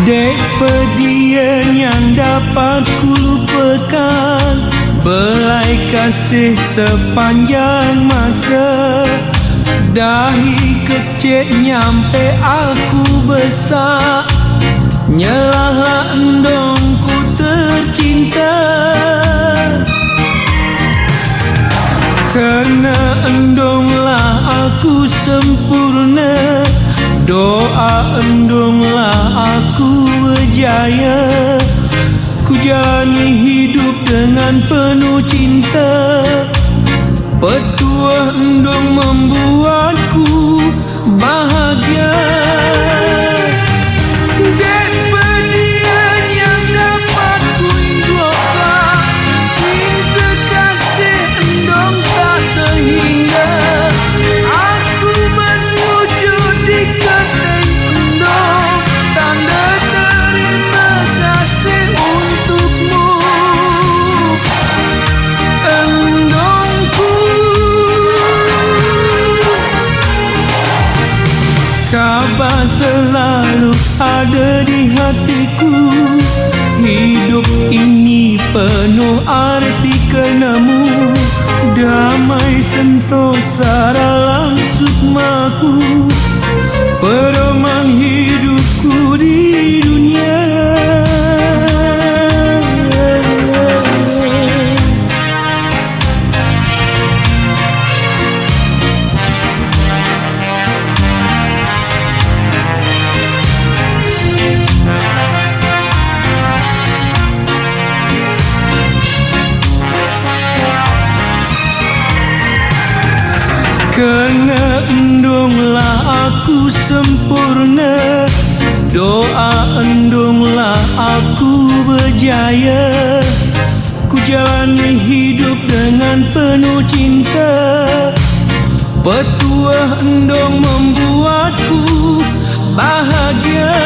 Dek pedian yang dapat ku lupakan, belai kasih sepanjang masa. Dahi kecil nyampe aku besar, nyelahlah endong ku tercinta. Karena endonglah aku sempurna, doa endonglah aku berjaya. Ku jalani hidup dengan penuh cinta, petua endong membuatku bahagia. Dek pedian yang dapat ku indahkan, cinta kasih endong tak terhingga. Aku menyujud di keteng endong, tanda terima kasih untukmu, endongku. Kabar selalu ada di hatiku, hidup ini penuh arti karenamu. Damai sentosa dalam sukmaku, pedoman hidupku di dunia. Karena endonglah aku sempurna, doa endonglah aku berjaya. Ku jalani hidup dengan penuh cinta, petua endong membuatku bahagia.